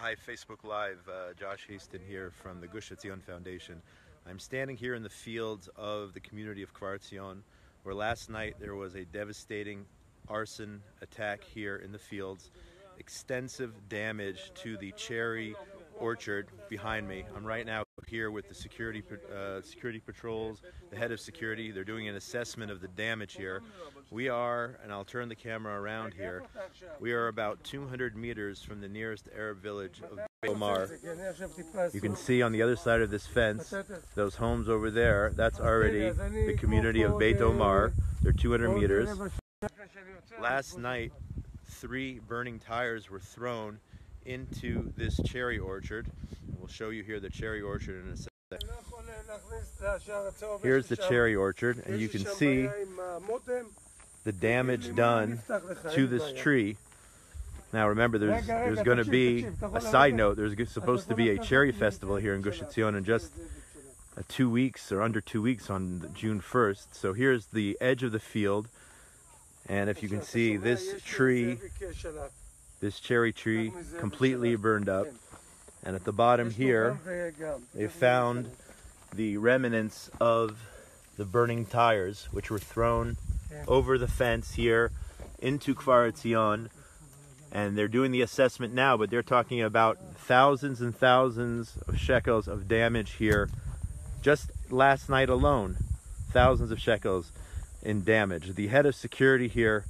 Hi, Facebook Live. Josh Hasten here from the Gush Etzion Foundation. I'm standing here in the fields of the community of Etzion, where last night there was a devastating arson attack here in the fields. Extensive damage to the cherry orchard behind me. I'm right now here with the security patrols, the head of security. They're doing an assessment of the damage here. We are, and I'll turn the camera around here, we are about 200 meters from the nearest Arab village of Beit Omar. You can see on the other side of this fence, those homes over there, that's already the community of Beit Omar. They're 200 meters. Last night, 3 burning tires were thrown into this cherry orchard. We'll show you here the cherry orchard in a second. Here's the cherry orchard, and you can see the damage done to this tree. Now remember, there's going to be a side note. There's supposed to be a cherry festival here in Gush Etzion in just 2 weeks, or under 2 weeks, on June 1st. So here's the edge of the field, and if you can see this tree, this cherry tree, completely burned up. And at the bottom here, they found the remnants of the burning tires, which were thrown over the fence here into Kfar Etzion. And they're doing the assessment now, but they're talking about thousands and thousands of shekels of damage here. Just last night alone, thousands of shekels in damage. The head of security here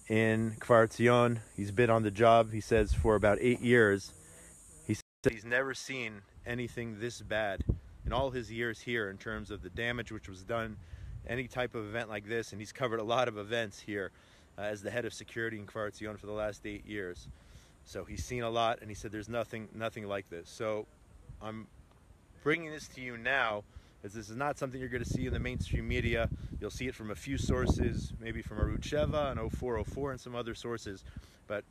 in Kfar Etzion, he's been on the job, he says, for about 8 years. He says he's never seen anything this bad in all his years here in terms of the damage which was done, any type of event like this, and he's covered a lot of events here as the head of security in Kfar Etzion for the last 8 years. So he's seen a lot, and he said there's nothing like this. So I'm bringing this to you now, as this is not something you're going to see in the mainstream media. You'll see it from a few sources, maybe from Arut Sheva and 0404 and some other sources. But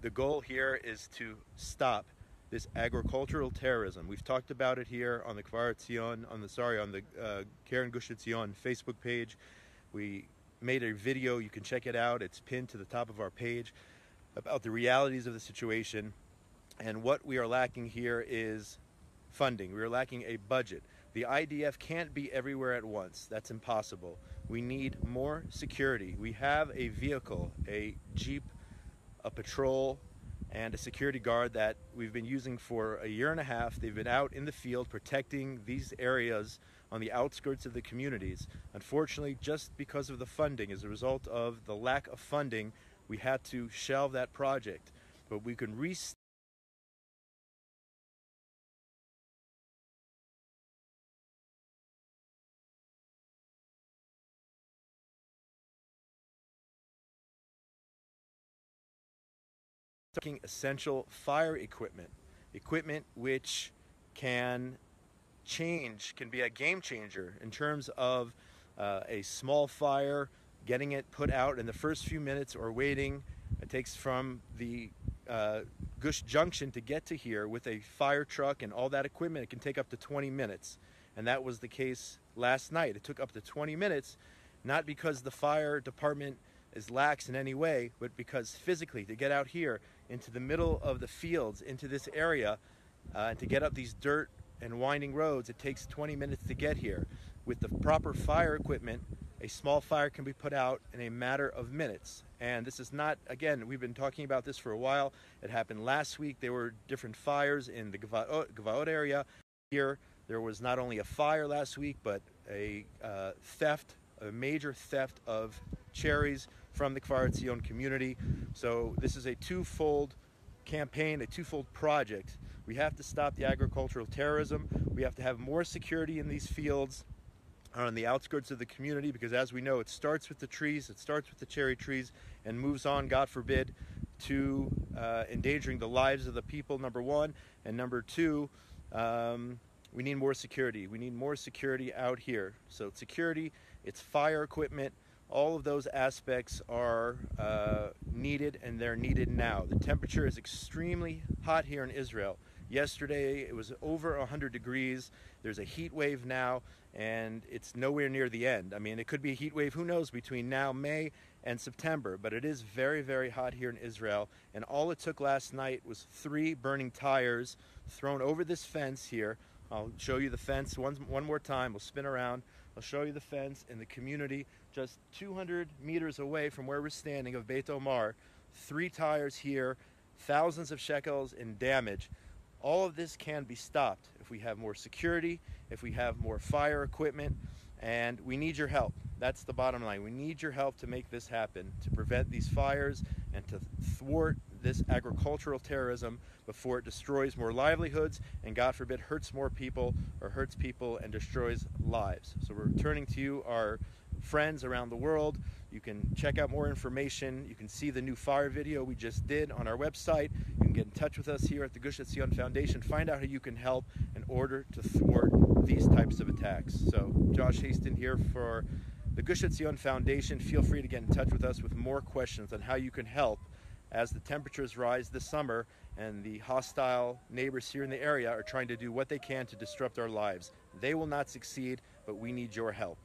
the goal here is to stop this agricultural terrorism. We've talked about it here on the Kfar Etzion, on the Karen Gush Etzion Facebook page. We made a video, you can check it out, it's pinned to the top of our page, about the realities of the situation. And what we are lacking here is funding. We are lacking a budget. The IDF can't be everywhere at once. That's impossible. We need more security. We have a vehicle, a Jeep, a patrol, and a security guard that we've been using for 1.5 years. They've been out in the field protecting these areas on the outskirts of the communities. Unfortunately, just because of the funding, as a result of the lack of funding, we had to shelve that project. But we can restart essential fire equipment which can be a game changer in terms of a small fire, getting it put out in the first few minutes, or waiting. It takes from the Gush Junction to get to here with a fire truck and all that equipment, it can take up to 20 minutes. And that was the case last night. It took up to 20 minutes, not because the fire department is lax in any way, but because physically, to get out here into the middle of the fields, into this area, and to get up these dirt and winding roads, it takes 20 minutes to get here. With the proper fire equipment, a small fire can be put out in a matter of minutes. And this is not, again, we've been talking about this for a while. It happened last week. There were different fires in the Gvaot area. Here, there was not only a fire last week, but a major theft of cherries from the Kfar Etzion community. So this is a twofold campaign, a twofold project. We have to stop the agricultural terrorism. We have to have more security in these fields on the outskirts of the community, because as we know, it starts with the trees, it starts with the cherry trees, and moves on, God forbid, to endangering the lives of the people, number one. And number two, we need more security. We need more security out here. So it's security, it's fire equipment, all of those aspects are needed, and they're needed now. The temperature is extremely hot here in Israel. Yesterday it was over 100 degrees. There's a heat wave now, and it's nowhere near the end. I mean, it could be a heat wave, who knows, between now, May, and September, but it is very, very hot here in Israel, and all it took last night was 3 burning tires thrown over this fence here. I'll show you the fence one more time. We'll spin around. I'll show you the fence in the community just 200 meters away from where we're standing of Beit Omar. 3 tires here, thousands of shekels in damage. All of this can be stopped if we have more security, if we have more fire equipment, and we need your help. That's the bottom line. We need your help to make this happen, to prevent these fires and to thwart this agricultural terrorism before it destroys more livelihoods and, God forbid, hurts more people or hurts people and destroys lives. So we're turning to you, our friends around the world. You can check out more information. You can see the new fire video we just did on our website. You can get in touch with us here at the Gush Etzion Foundation. Find out how you can help in order to thwart these types of attacks. So Josh Hasten here for the Gush Etzion Foundation. Feel free to get in touch with us with more questions on how you can help as the temperatures rise this summer and the hostile neighbors here in the area are trying to do what they can to disrupt our lives. They will not succeed, but we need your help.